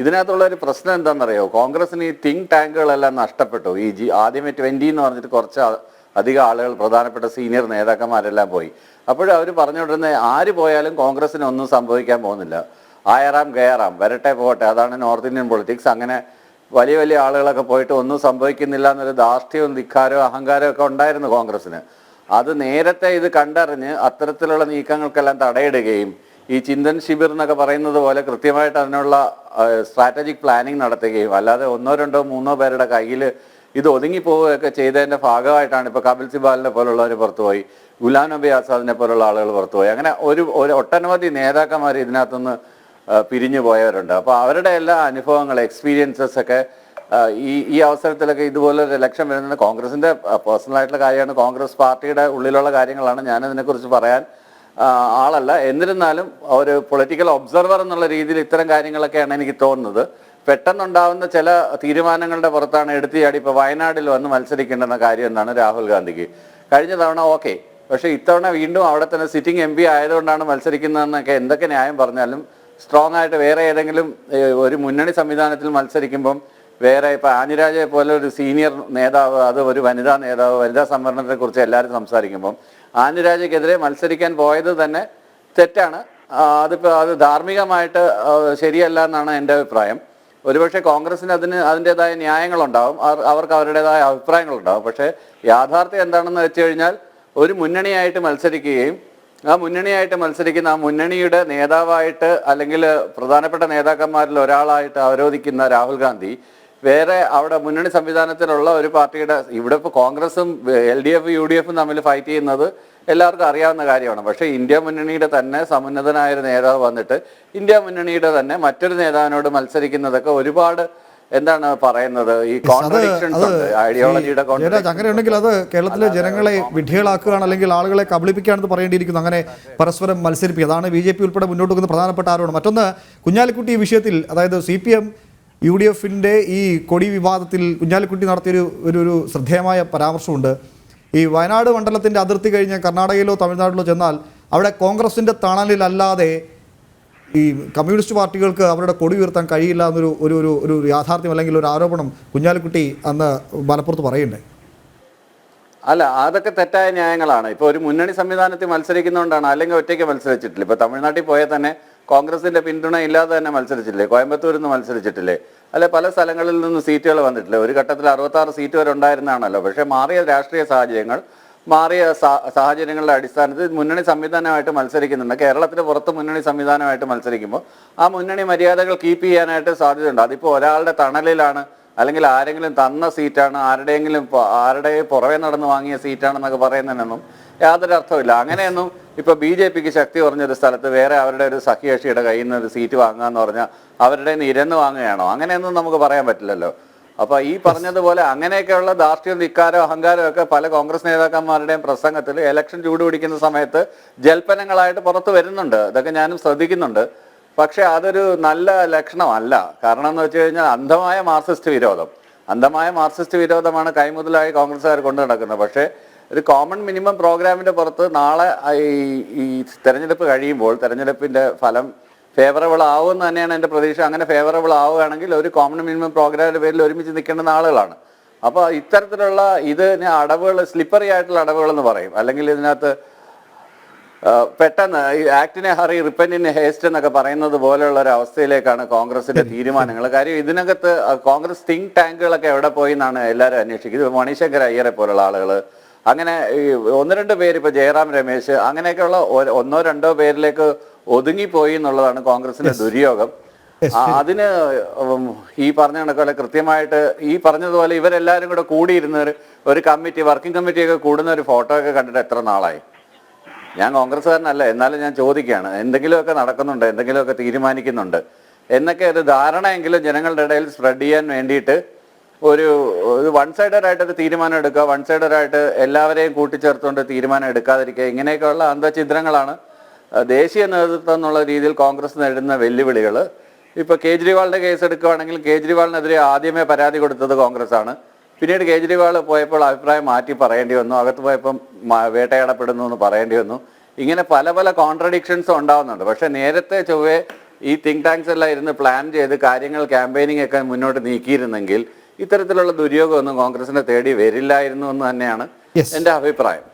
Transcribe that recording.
ഇതിനകത്തുള്ള ഒരു പ്രശ്നം എന്താണെന്നറിയോ? കോൺഗ്രസിന് ഈ തിങ്ക് ടാങ്കുകളെല്ലാം നഷ്ടപ്പെട്ടു. ആദ്യമേ 20 എന്ന് പറഞ്ഞിട്ട് കുറച്ച് അധികം ആളുകൾ, പ്രധാനപ്പെട്ട സീനിയർ നേതാക്കന്മാരെല്ലാം പോയി. അപ്പോഴും അവർ പറഞ്ഞുകൊണ്ടിരുന്നത് ആര് പോയാലും കോൺഗ്രസിന് ഒന്നും സംഭവിക്കാൻ പോകുന്നില്ല, ആയറാം ഗയറാം, വരട്ടെ പോകട്ടെ, അതാണ് നോർത്ത് ഇന്ത്യൻ പൊളിറ്റിക്സ്. അങ്ങനെ വലിയ വലിയ ആളുകളൊക്കെ പോയിട്ട് ഒന്നും സംഭവിക്കുന്നില്ല എന്നൊരു ധാർഷ്ട്യവും ധിക്കാരവും അഹങ്കാരവും ഒക്കെ ഉണ്ടായിരുന്നു കോൺഗ്രസിന്. അത് നേരത്തെ ഇത് കണ്ടറിഞ്ഞ് അത്തരത്തിലുള്ള നീക്കങ്ങൾക്കെല്ലാം തടയിടുകയും ഈ ചിന്തൻ ശിബിർ എന്നൊക്കെ പറയുന്നത് പോലെ കൃത്യമായിട്ട് അതിനുള്ള സ്ട്രാറ്റജിക് പ്ലാനിങ് നടത്തുകയും, അല്ലാതെ 1, 2, 3 പേരുടെ കയ്യിൽ ഇത് ഒതുങ്ങിപ്പോവുകയൊക്കെ ചെയ്തതിൻ്റെ ഭാഗമായിട്ടാണ് ഇപ്പോൾ കപിൽ സിബാലിനെ പോലുള്ളവർ പുറത്തുപോയി, ഗുലാം നബി ആസാദിനെ പോലുള്ള ആളുകൾ പുറത്തുപോയി. അങ്ങനെ ഒരു ഒട്ടനവധി നേതാക്കന്മാർ ഇതിനകത്തുനിന്ന് പിരിഞ്ഞു പോയവരുണ്ട്. അപ്പോൾ അവരുടെ എല്ലാ അനുഭവങ്ങൾ, എക്സ്പീരിയൻസസ് ഒക്കെ ഈ അവസരത്തിലൊക്കെ ഇതുപോലൊരു ഇലക്ഷൻ വരുന്നത് കോൺഗ്രസിൻ്റെ പേഴ്സണലായിട്ടുള്ള കാര്യമാണ്, കോൺഗ്രസ് പാർട്ടിയുടെ ഉള്ളിലുള്ള കാര്യങ്ങളാണ്. ഞാനതിനെക്കുറിച്ച് പറയാൻ ആളല്ല. എന്നിരുന്നാലും ഒരു പൊളിറ്റിക്കൽ ഒബ്സർവർ എന്നുള്ള രീതിയിൽ ഇത്തരം കാര്യങ്ങളൊക്കെയാണ് എനിക്ക് തോന്നുന്നത്. പെട്ടെന്നുണ്ടാവുന്ന ചില തീരുമാനങ്ങളുടെ പുറത്താണ് എടുത്തിയാടി ഇപ്പോൾ വയനാട്ടിൽ വന്ന് മത്സരിക്കേണ്ടെന്ന കാര്യം എന്നാണ് രാഹുൽ ഗാന്ധിക്ക്. കഴിഞ്ഞ തവണ ഓക്കെ, പക്ഷേ ഇത്തവണ വീണ്ടും അവിടെ തന്നെ സിറ്റിംഗ് MP ആയതുകൊണ്ടാണ് മത്സരിക്കുന്നതെന്നൊക്കെ എന്തൊക്കെ ന്യായം പറഞ്ഞാലും സ്ട്രോങ് ആയിട്ട് വേറെ ഏതെങ്കിലും ഒരു മുന്നണി സംവിധാനത്തിൽ മത്സരിക്കുമ്പം വേറെ ഇപ്പോൾ ആനിരാജയെ പോലെ ഒരു സീനിയർ നേതാവ്, അത് ഒരു വനിതാ നേതാവ്, വനിതാ സംവരണത്തെക്കുറിച്ച് എല്ലാവരും സംസാരിക്കുമ്പം ആനിരാജയ്ക്കെതിരെ മത്സരിക്കാൻ പോയത് തന്നെ തെറ്റാണ്. അത് ധാർമ്മികമായിട്ട് ശരിയല്ല എന്നാണ് എൻ്റെ അഭിപ്രായം. ഒരുപക്ഷെ കോൺഗ്രസിന് അതിൻ്റെതായ ന്യായങ്ങളുണ്ടാവും, അവർക്ക് അവരുടേതായ അഭിപ്രായങ്ങളുണ്ടാവും. പക്ഷേ യാഥാർത്ഥ്യം എന്താണെന്ന് വെച്ച് കഴിഞ്ഞാൽ ഒരു മുന്നണിയായിട്ട് മത്സരിക്കുകയും ആ മുന്നണിയായിട്ട് മത്സരിക്കുന്ന ആ മുന്നണിയുടെ നേതാവായിട്ട് അല്ലെങ്കിൽ പ്രധാനപ്പെട്ട നേതാക്കന്മാരിൽ ഒരാളായിട്ട് അവരോധിക്കുന്ന രാഹുൽ ഗാന്ധി വേറെ അവിടെ മുന്നണി സംവിധാനത്തിലുള്ള ഒരു പാർട്ടിയുടെ, ഇവിടെ ഇപ്പോൾ കോൺഗ്രസും LDF UDF തമ്മിൽ ഫൈറ്റ് ചെയ്യുന്നത് എല്ലാവർക്കും അറിയാവുന്ന കാര്യമാണ്. പക്ഷേ ഇന്ത്യ മുന്നണിയുടെ തന്നെ സമുന്നതനായ ഒരു നേതാവ് വന്നിട്ട് ഇന്ത്യ മുന്നണിയുടെ തന്നെ മറ്റൊരു നേതാവിനോട് മത്സരിക്കുന്നതൊക്കെ ഒരുപാട് എന്താണ് പറയുന്നത്, ഈ കോൺട്രഡിക്ഷൻസ് ഉണ്ട്, ഐഡിയോളജിയുടെ കോൺട്രഡിക്ഷൻ. അങ്ങനെ ഉണ്ടെങ്കിൽ അത് കേരളത്തിലെ ജനങ്ങളെ വിഡ്ഢികളാക്കുകയാണ്, അല്ലെങ്കിൽ ആളുകളെ കബളിപ്പിക്കുകയാണെന്ന് പറയേണ്ടിയിരിക്കുന്നു. അങ്ങനെ പരസ്പരം മത്സരിപ്പിക്കുക, അതാണ് BJP ഉൾപ്പെടെ മുന്നോട്ട് വെക്കുന്ന പ്രധാനപ്പെട്ട ആരോപണം. മറ്റൊന്ന്, കുഞ്ഞാലിക്കുട്ടി ഈ വിഷയത്തിൽ, അതായത് CPM UDFിൻ്റെ ഈ കൊടി വിവാദത്തിൽ കുഞ്ഞാലിക്കുട്ടി നടത്തിയൊരു ശ്രദ്ധേയമായ പരാമർശമുണ്ട്. ഈ വയനാട് മണ്ഡലത്തിൻ്റെ അതിർത്തി കഴിഞ്ഞ് കർണാടകയിലോ തമിഴ്നാട്ടിലോ ചെന്നാൽ അവിടെ കോൺഗ്രസിൻ്റെ തണലിലല്ലാതെ ഈ കമ്മ്യൂണിസ്റ്റ് പാർട്ടികൾക്ക് അവരുടെ കൊടി ഉയർത്താൻ കഴിയില്ല എന്നൊരു ഒരു യാഥാർത്ഥ്യം അല്ലെങ്കിൽ ഒരു ആരോപണം കുഞ്ഞാലിക്കുട്ടി അന്ന് മലപ്പുറത്ത് പറയണ്ടേ? അല്ല, അതൊക്കെ തെറ്റായ ന്യായങ്ങളാണ്. ഇപ്പോൾ ഒരു മുന്നണി സംവിധാനത്തിൽ മത്സരിക്കുന്നതുകൊണ്ടാണ്, അല്ലെങ്കിൽ ഒറ്റയ്ക്ക് മത്സരിച്ചിട്ടില്ല. ഇപ്പോൾ തമിഴ്നാട്ടിൽ പോയാൽ തന്നെ കോൺഗ്രസിന്റെ പിന്തുണ ഇല്ലാതെ തന്നെ മത്സരിച്ചിട്ടില്ലേ, കോയമ്പത്തൂരിൽ നിന്ന് മത്സരിച്ചിട്ടില്ലേ, അല്ലെ പല സ്ഥലങ്ങളിൽ നിന്ന് സീറ്റുകൾ വന്നിട്ടില്ലേ. ഒരു ഘട്ടത്തിൽ 66 സീറ്റ് വരെ ഉണ്ടായിരുന്നതാണല്ലോ. പക്ഷേ മാറിയ രാഷ്ട്രീയ സാഹചര്യങ്ങൾ, മാറിയ സാഹചര്യങ്ങളുടെ അടിസ്ഥാനത്തിൽ മുന്നണി സംവിധാനമായിട്ട് മത്സരിക്കുന്നുണ്ട്. കേരളത്തിന് പുറത്ത് മുന്നണി സംവിധാനമായിട്ട് മത്സരിക്കുമ്പോൾ ആ മുന്നണി മര്യാദകൾ കീപ്പ് ചെയ്യാനായിട്ട് സാധ്യതയുണ്ട്. അതിപ്പോൾ ഒരാളുടെ തണലിലാണ്, അല്ലെങ്കിൽ ആരെങ്കിലും തന്ന സീറ്റാണ്, ആരുടെ പുറമെ നടന്ന് വാങ്ങിയ സീറ്റാണെന്നൊക്കെ പറയുന്നതിനൊന്നും യാതൊരു അർത്ഥമില്ല. അങ്ങനെയൊന്നും ഇപ്പോൾ BJPക്ക് ശക്തി കുറഞ്ഞൊരു സ്ഥലത്ത് വേറെ അവരുടെ ഒരു സഖ്യകക്ഷിയുടെ കയ്യിൽ നിന്ന് ഒരു സീറ്റ് വാങ്ങുകയെന്ന് പറഞ്ഞാൽ അവരുടെ ഇരന്ന് വാങ്ങുകയാണോ? അങ്ങനെയൊന്നും നമുക്ക് പറയാൻ പറ്റില്ലല്ലോ. അപ്പോൾ ഈ പറഞ്ഞതുപോലെ അങ്ങനെയൊക്കെയുള്ള ധാർഷ്ട്യം, ധിക്കാരോ അഹങ്കാരമോ ഒക്കെ പല കോൺഗ്രസ് നേതാക്കന്മാരുടെയും പ്രസംഗത്തിൽ ഇലക്ഷൻ ചൂടുപിടിക്കുന്ന സമയത്ത് ജൽപ്പനങ്ങളായിട്ട് പുറത്തു വരുന്നുണ്ട്. ഇതൊക്കെ ഞാനും ശ്രദ്ധിക്കുന്നുണ്ട്. പക്ഷെ അതൊരു നല്ല ലക്ഷണമല്ല. കാരണം എന്ന് വെച്ച് കഴിഞ്ഞാൽ അന്ധമായ മാർക്സിസ്റ്റ് വിരോധമാണ് കൈമുതലായി കോൺഗ്രസ്സുകാർ കൊണ്ടു നടക്കുന്നത്. പക്ഷേ ഒരു കോമൺ മിനിമം പ്രോഗ്രാമിൻ്റെ പുറത്ത് നാളെ ഈ തെരഞ്ഞെടുപ്പ് കഴിയുമ്പോൾ തെരഞ്ഞെടുപ്പിൻ്റെ ഫലം ഫേവറബിൾ ആവുമെന്ന് തന്നെയാണ് എൻ്റെ പ്രതീക്ഷ. അങ്ങനെ ഫേവറബിൾ ആവുകയാണെങ്കിൽ ഒരു കോമൺ മിനിമം പ്രോഗ്രാമിൻ്റെ പേരിൽ ഒരുമിച്ച് നിൽക്കേണ്ടുന്ന ആളുകളാണ്. അപ്പോൾ ഇത്തരത്തിലുള്ള ഇതിന് അടവുകൾ, സ്ലിപ്പറി ആയിട്ടുള്ള അടവുകൾ എന്ന് പറയും. അല്ലെങ്കിൽ ഇതിനകത്ത് പെട്ടെന്ന് ഈ ആക്ടിനെ ഹറി റിപ്പന്റിനെ ഹേസ്റ്റ് എന്നൊക്കെ പറയുന്നത് പോലെയുള്ള ഒരു അവസ്ഥയിലേക്കാണ് കോൺഗ്രസിന്റെ തീരുമാനങ്ങൾ. കാര്യം ഇതിനകത്ത് കോൺഗ്രസ് തിങ്ക് ടാങ്കുകളൊക്കെ എവിടെ പോയി എന്നാണ് എല്ലാവരും അന്വേഷിക്കുന്നത്. മണിശങ്കർ അയ്യരെ പോലുള്ള ആളുകൾ, അങ്ങനെ 1-2 പേര്, ഇപ്പോൾ ജയറാം രമേശ്, അങ്ങനെയൊക്കെയുള്ള 1-2 പേരിലേക്ക് ഒതുങ്ങിപ്പോയി എന്നുള്ളതാണ് കോൺഗ്രസിന്റെ ദുര്യോഗം. അതിന് ഈ പറഞ്ഞ കണക്കല്ല കൃത്യമായിട്ട് ഈ പറഞ്ഞതുപോലെ ഇവരെല്ലാവരും കൂടെ കൂടിയിരുന്ന ഒരു കമ്മിറ്റി, വർക്കിംഗ് കമ്മിറ്റിയൊക്കെ കൂടുന്ന ഒരു ഫോട്ടോ ഒക്കെ കണ്ടിട്ട് എത്ര നാളായി? ഞാൻ കോൺഗ്രസ്സുകാരനല്ല, എന്നാലും ഞാൻ ചോദിക്കുകയാണ്, എന്തെങ്കിലുമൊക്കെ നടക്കുന്നുണ്ട്, എന്തെങ്കിലുമൊക്കെ തീരുമാനിക്കുന്നുണ്ട് എന്നൊക്കെ ഒരു ധാരണയെങ്കിലും ജനങ്ങളുടെ ഇടയിൽ സ്പ്രെഡ് ചെയ്യാൻ വേണ്ടിയിട്ട് ഒരു വൺ സൈഡറായിട്ടൊരു തീരുമാനം എടുക്കുക, വൺ സൈഡറായിട്ട് എല്ലാവരെയും കൂട്ടിച്ചേർത്തുകൊണ്ട് തീരുമാനം എടുക്കാതിരിക്കുക, ഇങ്ങനെയൊക്കെയുള്ള അന്തഛിദ്രങ്ങളാണ് ദേശീയ നേതൃത്വം എന്നുള്ള രീതിയിൽ കോൺഗ്രസ് നേരിടുന്ന വെല്ലുവിളികൾ. ഇപ്പോൾ കേജ്രിവാളിൻ്റെ കേസ് എടുക്കുകയാണെങ്കിൽ കേജ്രിവാളിനെതിരെ ആദ്യമേ പരാതി കൊടുത്തത് കോൺഗ്രസ് ആണ്. പിന്നീട് കേജ്രിവാൾ പോയപ്പോൾ അഭിപ്രായം മാറ്റി പറയേണ്ടി വന്നു, അകത്ത് പോയപ്പം വേട്ടയാടപ്പെടുന്നു എന്ന് പറയേണ്ടി വന്നു. ഇങ്ങനെ പല കോൺട്രഡിക്ഷൻസും ഉണ്ടാവുന്നുണ്ട്. പക്ഷേ നേരത്തെ ചൊവ്വേ ഈ തിങ്ക് ടാങ്ക്സ് എല്ലാം ഇരുന്ന് പ്ലാൻ ചെയ്ത് കാര്യങ്ങൾ ക്യാമ്പയിനിങ് ഒക്കെ മുന്നോട്ട് നീക്കിയിരുന്നെങ്കിൽ ഇത്തരത്തിലുള്ള ദുര്യോഗമൊന്നും കോൺഗ്രസിനെ തേടി വരില്ലായിരുന്നു എന്ന് തന്നെയാണ് എൻ്റെ അഭിപ്രായം.